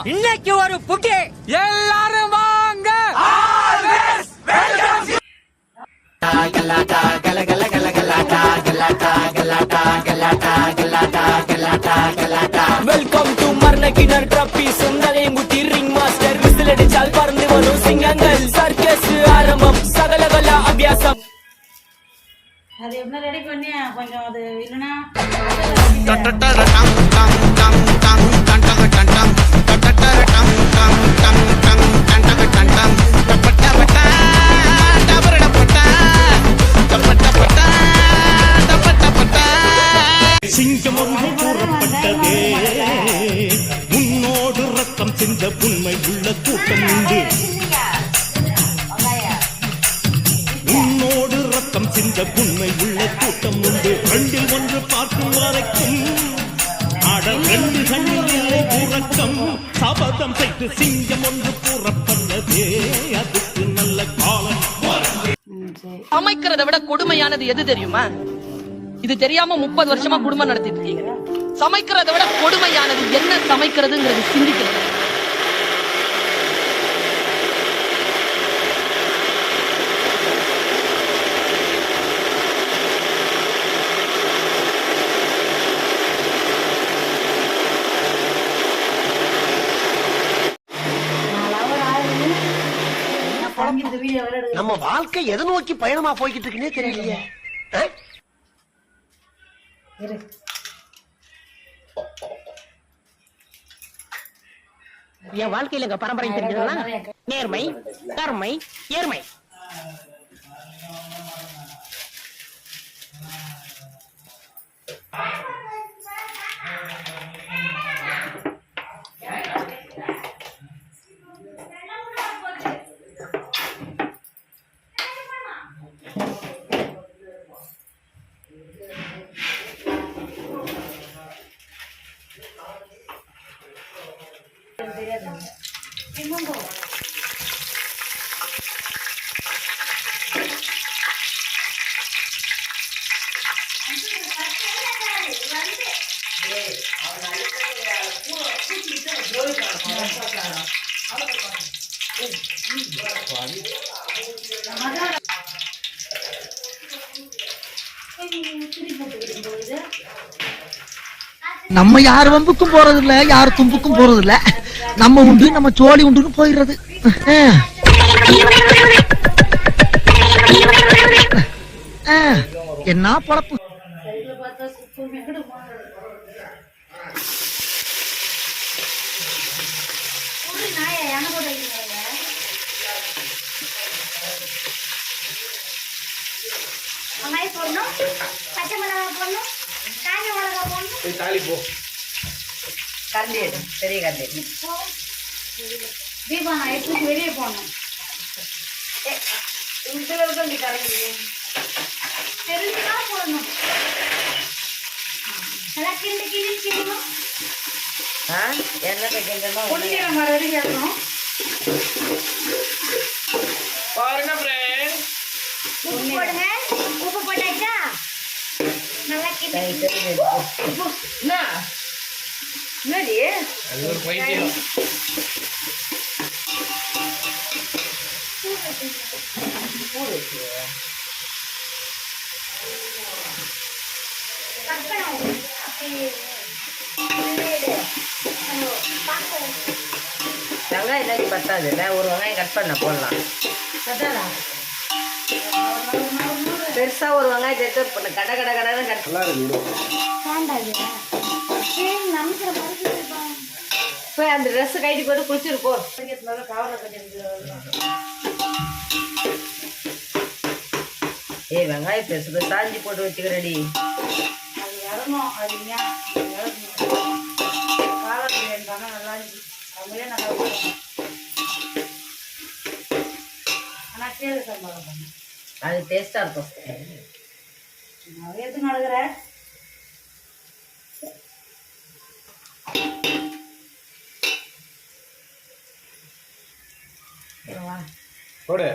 இன்னைக்கு ஒரு புட்டி எல்லாரும் வாங்க. வெல்கம் டு மர்னகினர் ட்ராபி சுந்தரேங்குட்டி ரிங் மாஸ்டர் விசில் அடிச்சால் பறந்து வரும் சிங்கங்கள் சர்க்கஸ் ஆரம்பம் சகலகல அபியாசம். அது என்ன ரெடி பண்ணி கொஞ்சம் அது இல்லனா சிங்கம் ஒன்று கூறப்பட்டதே முன்னோடு ரத்தம் செஞ்ச உண்மை உள்ள கூட்டம் உண்டு. உன்னோடு ரத்தம் செஞ்ச உண்மை உள்ள கூட்டம் உண்டு. ரெண்டில் ஒன்று பார்க்கும் வரைக்கும் ஆட ரெண்டு கண்ணில் இல்லை உறக்கம். சபதம் செய்து சிங்கம் ஒன்று கூறப்பட்டதே அதுக்கு நல்ல காலம். சமைக்கிறத விட கொடுமையானது எது தெரியுமா? இது தெரியாம 30 வருஷமா குடும்பம் நடத்திட்டு இருக்கீங்க. சமைக்கிறத விட கொடுமையானது என்ன சமைக்கிறதுங்கிறது சிந்திக்கிறது. நம்ம வாழ்க்கை எதை நோக்கி பயணமா போய்கிட்டு இருக்குன்னே தெரியலையே. என் வாழ்க்கையில எங்க பரம்பரை தெரிஞ்சதுன்னா நேர்மை, கருமை, ஏர்மை. நம்ம யார் வம்புக்கும் போறது இல்ல, யார் தும்புக்கும் போறது இல்ல. நம்ம உண்டு நம்ம சோழி உண்டுன்னு போயிடுறது. என்ன பழப்பு. பச்சை மிளகா போடணும், காஞ்ச மிளகா போடணும். தாலி போ கரண்டி பெரிய கரண்டி தீபா நான் எடுத்து வெளியே போனோம். தெரிஞ்சுதான் போடணும். நல்லா கிண்டு கிண்டி கிண்டணும். பொன்னிற மாதிரி கேட்கணும். பாருங்க உப்பு போடுங்க. உப்பு போட்டாச்சா? நல்லா கிண்டி என்னடி அது ஒரு பைத்தியம். வெங்காயம் இல்லாட்டி பத்தாது. ஒரு வெங்காயம் கட் பண்ண போடலாம். பெருசா ஒரு வெங்காயம் எடுத்து கட கட கடன்னு கட் போய் அந்த ட்ரெஸ் கைட்டி போட்டு குளிச்சிருப்போம். ஏய் வெங்காயம் பெருசு பெருசாஞ்சி போட்டு வச்சுக்கிறடி. அது இறங்கும். அது காரம் பிரியாணி பண்ண நல்லா இருந்துச்சு. அதுலேயே நல்லா இருக்கும். ஆனால் சேரு சம்பளம் பண்ண அது டேஸ்டா இருக்கும். எது நடக்கிற போடு.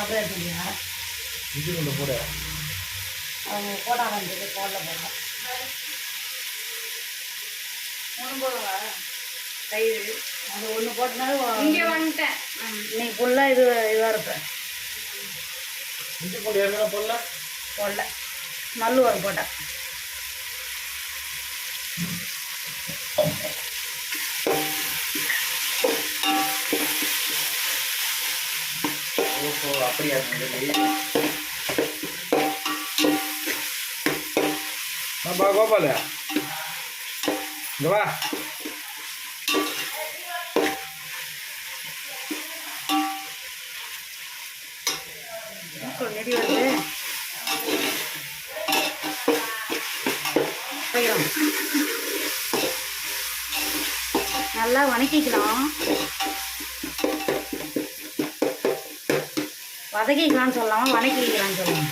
அப்படியே சொல்லியா இஞ்சி கொண்டு போட அவங்க போட்டாங்க போடல போடல 3 போடுவா தயிர் அது 1 போட்டனாலும் இங்கே வந்துட்டேன் இன்னைக்கு ஃபுல்லாக இதுவாக இருப்பேன். இஞ்சி பூண்டு ஏற்கனவே போடல நல்லு வரும் போட்டேன். ஓஹோ அப்படியா பா கோபால இங்க வா. நெடி வருது நல்லா வதக்கிக்கலாம். வதக்கிக்கலாம்னு சொல்லலாம், வதக்கிக்கலாம்னு சொல்லலாம்.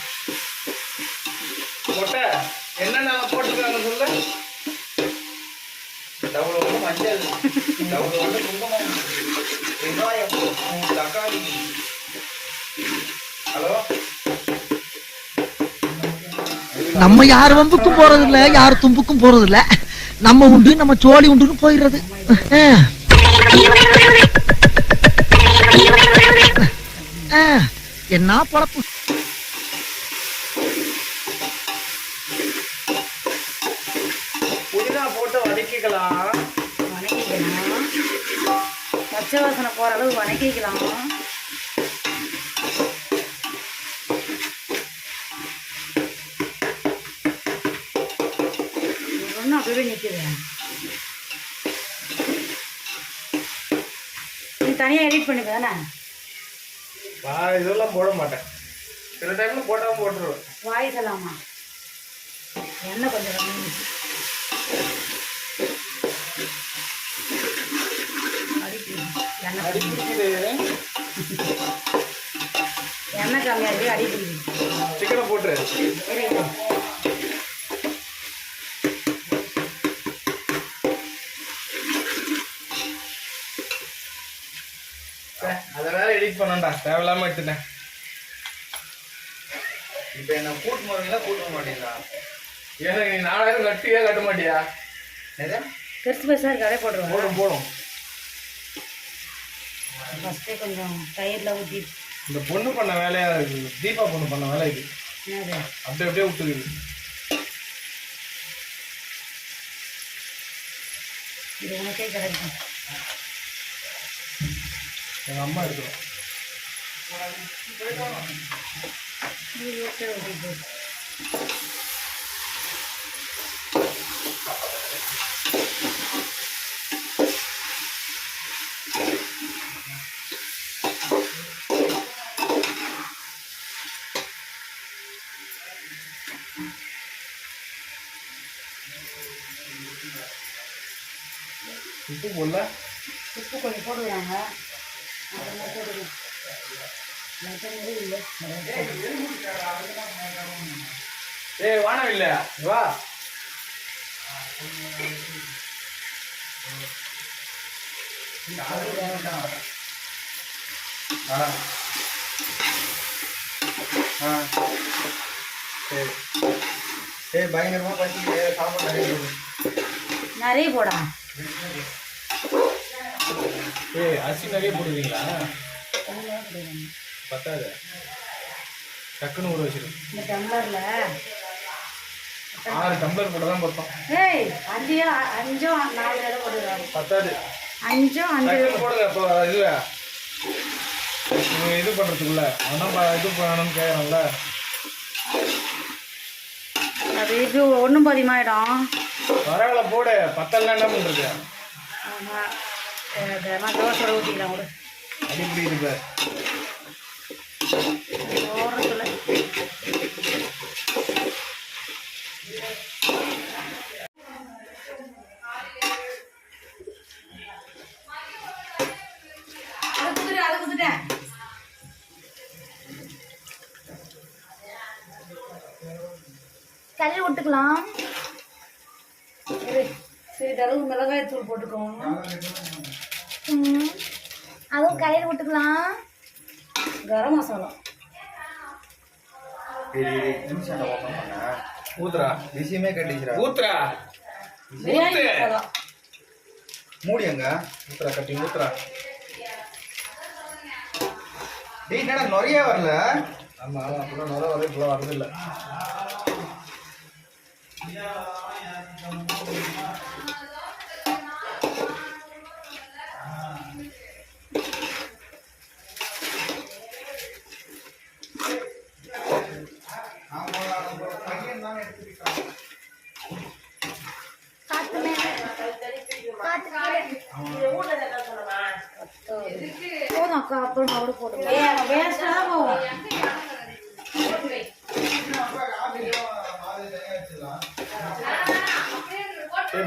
போட்ட என்னென்ன போட்டுருக்காங்க சொல்லு. டவுல் வந்து மஞ்சள், டவுல் வந்து குங்குமம், வெங்காயம், தக்காளி. ஹலோ நம்ம யார் வம்புக்கும் போறது இல்ல, யார் தும்புக்கும் போறது இல்ல. நம்ம உண்டு நம்ம சோழி உண்டுன்னு போயிடுறது. என்ன பழப்பு. புதினா போட்டு வதக்கிக்கலாம். பச்சை வாசனை போற அளவு வதக்கிக்கலாம். அப்படியே நிற்குது. நீ தனியாக எடிட் பண்ணிக்க தானே. நான் இதெல்லாம் போட மாட்டேன், சில டைம்ல போட்டாமல் போட்டுருவேன். வாய்ஸ் எல்லாமா எண்ணெய் கொஞ்சம் கம்மி எண்ணெய் கம்மியாக இருக்கு, அடி பிடிக்குது. சிக்கனை போட்டு அதை வேற எடிட் பண்ணண்டா, தேவையில்லாம எடுத்துட்டேன். இப்ப என்ன கூட்டு போறீங்களா கூட்ட மாட்டீங்களா? ஏன்னா நீ 4000 கட்டியா கட்ட மாட்டியா? பெருசு பெருசாக இருக்கு, அதே போட்டுருவோம். போடும் போடும். ஃபஸ்ட்டே கொஞ்சம் தயிரில் ஊற்றி இந்த பொண்ணு பண்ண வேலையா இருக்கு, தீபா பொண்ணு பண்ண வேலை இது. என்னது அப்படியே அப்படியே விட்டுக்குது. இது உனக்கே கிடைக்கும். எங்க அம்மா இருக்கிறோம். உப்பு போடல, உப்பு கொஞ்சம் போடுவாங்க. ஏய் வானம் இல்லையா வா. சரி சரி பயங்கரமா பண்ணி சாப்பாடு நிறைய போடா. ஏய் அரிசி நிறைய போடுவீங்களா? பத்தாது, டக்குன்னு ஊற வச்சிரு. இந்த டம்ளர்ல 6 டம்ளர் போட்டு தான் பத்தம். ஏய் 5 4 போடுறாங்க. பத்தாது, 5 போடுங்க. இப்போ இது பண்றதுக்குள்ள ஆனால் இது பண்ணணும்னு கேட்கறோம்ல, அது இது ஒன்றும் பதிமாயிடும். பரவாயில்ல போடு, பத்தெல்லாம் என்ன பண்ணுறது? ஆமாம், நான் தோசை ஊற்றிக்கலாம் கூட. அடிப்படி இருக்கு ஓரத்தில் அதை குத்துட்டேன். கல் விட்டுக்கலாம். சிறிதளவு மிளகாய் தூள் போட்டுக்கோங்க. அதுவும் கரையில் விட்டுக்கலாம். கரம் மசாலா நிமிஷம் ஓப்பன் பண்ண ஊத்துறா விஷயமே கட்டிச்சுரா. ஊத்துறா பிரியாணி மசாலா. மூடி எங்க ஊத்துறா கட்டி ஊத்துறா. டேய் என்னடா நிறைய வரல. ஆமா ஆமா அப்படிலாம் நிறைய வர இப்பெல்லாம் வரது இல்லை. போதும் அக்கா, அப்புறம் அவரு போடுங்க. வேஸ்டா போகும்.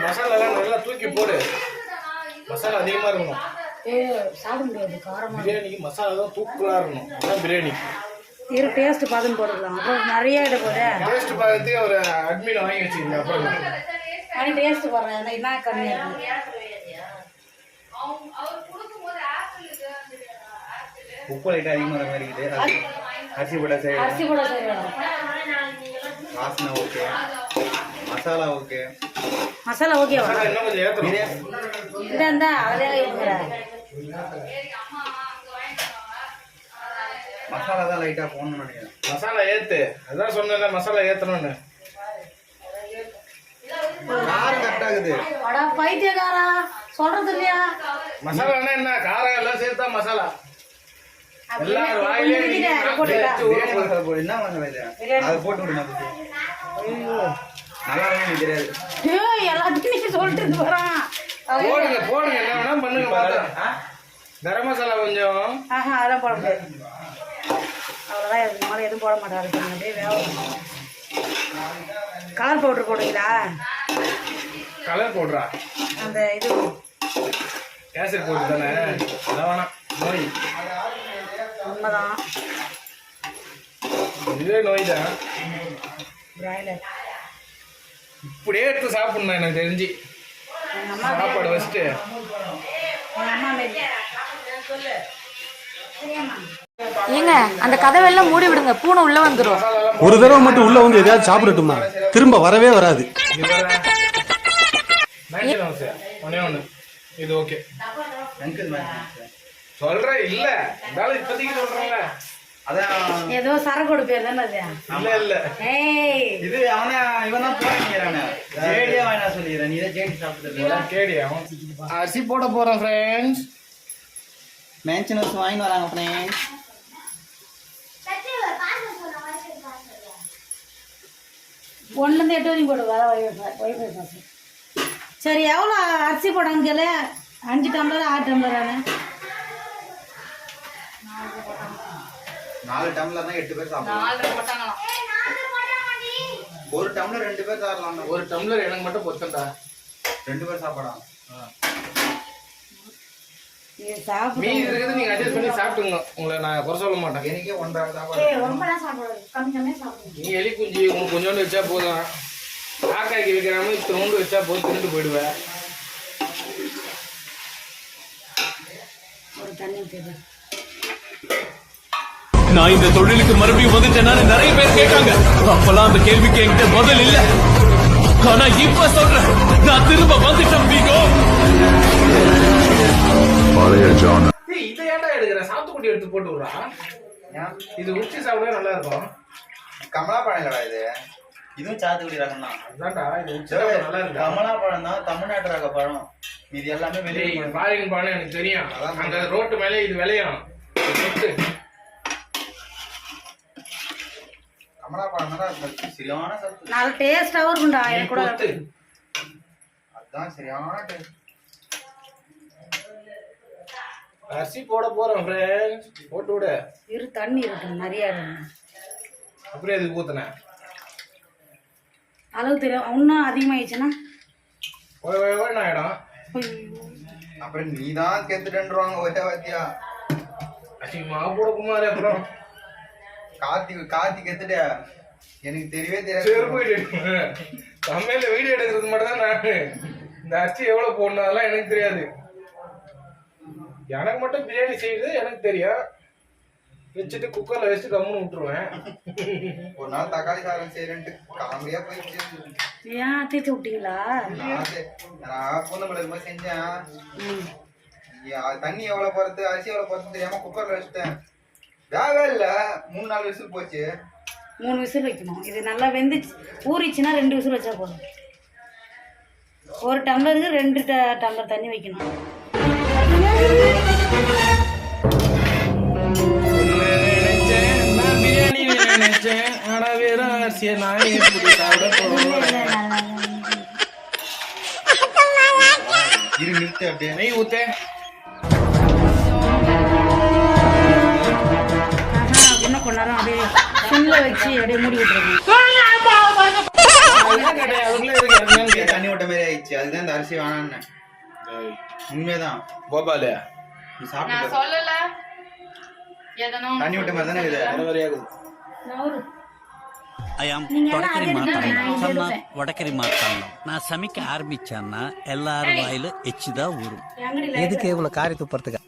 மசாலாலாம் நல்லா தூக்கி போடு. மசாலா அதிகமா இருக்கணும். சாப்பிட முடியாது காரமா. பிரியாணிக்கு மசாலா தான் தூக்கலா இருக்கணும். அதான் பிரியாணி. இரு டேஸ்ட் பார்த்து போட்டுக்கலாம். அப்புறம் நிறைய இட போதே. டேஸ்ட் பார்த்து ஒரு அட்மின் வாங்கி வச்சுக்கோங்க. அப்புறம் ஆனால் டேஸ்ட் போடுறேன் என்ன கம்மியா இருக்கு. உப்பு லைட்டாக அதிகமாக வர மாதிரி இருக்குது. அரிசி போட சரி, அரிசி கூட சரி வேணும். வாசனை ஓகே, மசாலா ஓகே. மசாலா ஓகேவா? இன்னும் கொஞ்சம் ஏற்றணும். இந்த அதே மசாலா தான் லைட்டாக போடணும்னு நினைக்கிறேன். மசாலா ஏத்து. அதான் சொன்னேன்ல மசாலா ஏத்தணும்னு. காரம் கரெக்ட் ஆகுது. அடா பைத்தியக்காரா, சொல்றது இல்லையா? மசாலான்னா என்ன? காரம் எல்லாம் சேர்த்தா மசாலா. எல்லாரும் வாயிலே பிரியாணி மசாலா போடு. என்ன மசாலா இது? அதை போட்டு விடுமா? நல்லா இருக்கு தெரியாது. எல்லாத்தையும் நீங்க சொல்லிட்டு போறான். போடுங்க போடுங்க, என்ன வேணா பண்ணுங்க. பார்த்தா கரம் மசாலா கொஞ்சம். அதெல்லாம் போட முடியாது. அவ்வளோதான், இதுக்கு மேலே எதுவும் போட மாட்டாரு. அப்படியே வேகும். கலர் பவுடர் போடுவீங்களா? கலர் போடுறா. அந்த இது கேசரி போட்டு தானே. அதான் வேணாம், நோய். உண்மைதான். இதுவே நோய் தான். பிராய்லர் இப்படியே எடுத்து சாப்பிடணும் எனக்கு தெரிஞ்சு. எங்கள் அம்மா சாப்பாடு வச்சுட்டு எங்கள் அம்மா சரியாம்மா. ஏங்க அந்த கதவெல்லாம் மூடி விடுங்க, பூனை உள்ள வந்துடும். ஒரு தடவை மட்டும் உள்ள வந்து எதையாவது சாப்பிடட்டுமா? திரும்ப வரவே வராது. ஒன்னே ஒண்ணு இது ஓகே அங்கிள் சொல்றேன். இல்ல இருந்தாலும் இப்போதைக்கு சொல்றேன்ல. அதான் ஏதோ சரக்கோடு பேர் தானே அது. இல்ல இல்ல ஏய் இது அவனை இவன் தான் போறானே. ஜேடியா வேணா சொல்லிடுறேன். நீ தான் ஜேடி சாப்பிட்டு கேடி. அவன் அரிசி போட போறேன் ஃப்ரெண்ட்ஸ். மேன்ஷனர்ஸ் வாங்கிட்டு வராங்க ஃப்ரெண்ட்ஸ். ஒன்றுலேருந்து 8 வரைக்கும் போடு. Wifi pass. சரி, எவ்வளோ அரிசி போடான்னு கேளு. 5 டம்ளர் 6 டம்ளரானு? 4 டம்ளர்னா 8 பேர் சாப்பிடலாம். 4 போட்டாங்களாம். ஒரு டம்ளர் 2 பேர் சாப்பிடலாம். ஒரு டம்ளர் எனக்கு மட்டும் பொத்தண்டா. 2 பேர் சாப்பிடலாம். மீதி இருக்குது, நீங்க அட்ஜஸ்ட் பண்ணி சாப்பிட்டுங்க. உங்களை நான் குறை சொல்ல மாட்டேன். எனக்கே 1.5 சாப்பாடு. ரொம்ப சாப்பிடுறது கம்மி கம்மியாக சாப்பிடுங்க. நீ எலி குஞ்சு உங்களுக்கு கொஞ்சோண்டு வச்சா போதும். காக்காய்க்கு வைக்கிறாம இத்தனோண்டு வச்சா போதும், தின்னுட்டு போயிடுவேன். ஒரு தண்ணி ஊற்றிடுறேன். நான் இந்த தொழிலுக்கு மறுபடியும் வந்துட்டேன்னு நிறைய பேர் கேட்டாங்க. அப்பெல்லாம் அந்த கேள்விக்கு என்கிட்ட பதில் இல்ல. ஆனா இப்ப சொல்றேன், நான் திரும்ப வந்துட்டேன். இதை ஏன்டா எடுக்கிற? சாத்துக்குடி எடுத்து போட்டு விடுறா. இது உச்சி சாப்பிடவே நல்லா இருக்கும். கமலா பழம் இல்லடா இது. இதுவும் சாத்துக்குடி ரகம் தான். அதான்டா, இது உச்சி சாப்பிட நல்லா இருக்கு. கமலா பழம் தான் தமிழ்நாட்டு ரக பழம். இது எல்லாமே வெளியே பாரின் பழம் எனக்கு தெரியும். அங்க ரோட்டு மேலே இது விளையும். கமலா பழம் தான் சரியான சத்து. நல்ல டேஸ்டாகவும் இருக்கும்டா. எனக்கு கூட அதுதான் சரியான டேஸ்ட். அரிசி போட போறோம் ஃப்ரெண்ட்ஸ். போட்டு விட. இரு தண்ணி இருக்கு நிறைய. அப்படியே அதுக்கு ஊத்துனேன். அளவு தெரியும். இன்னும் அதிகமாயிடுச்சுன்னா ஆயிடும். அப்புறம் நீ தான் கெத்துட்டுருவாங்க ஒரே வாத்தியா. அசிங்கமாக போட குமார். அப்புறம் கார்த்தி கெத்துட்ட. எனக்கு தெரியவே தெரியாது. சமையல வீடியோ எடுக்கிறது மட்டும் தான் நான். இந்த அரிசி எவ்வளவு போடணும் அதெல்லாம் எனக்கு தெரியாது. எனக்கு மட்டும் பிரியாணி செய்யுது எனக்கு தெரியும். வச்சுட்டு குக்கர்ல வச்சு கம்முன்னு விட்டுருவேன். ஒரு நாள் தக்காளி சாதம் செய்யறேன்ட்டு காமெடியா போயிடுச்சு. ஏன் தீர்த்து விட்டீங்களா? நான் பொண்ணு பிள்ளை மாதிரி செஞ்சேன். தண்ணி எவ்வளவு போறது அரிசி எவ்வளவு போறது தெரியாம குக்கர்ல வச்சுட்டேன். வேகவே இல்ல, 3-4 விசில் போச்சு. 3 விசில் வைக்கணும். இது நல்லா வெந்துச்சு ஊறிச்சுன்னா 2 விசில் வச்சா போதும். ஒரு டம்ளருக்கு 2 டம்ளர் தண்ணி வைக்கணும். நான் பிரியாணி நினைச்சேன், ஆனா வெறும் அரிசியை நான் எப்படி சாப்பிட போறேன். நிறுத்து அப்படியே நெய் ஊத்தே. இன்னும் கொஞ்ச நேரம் அப்படியே சிம்ல வச்சு அப்படியே மூடி விட்டுருக்கேன். தண்ணி விட்ட மாதிரி ஆயிடுச்சு. அதுதான் இந்த அரிசி வேணான்னு. உண்மைதான் கோபாலு, நீ சாப்பிட்டு சொல்லல தண்ணி விட்ட மாதிரி தானே இது. వడకరి మాట్లాడను నా సమికి ఆరంభించాన్న ఎల్లారు వాయిలు హెచ్చిదా ఊరు ఎదుకే కారి తుప్పర్తుగా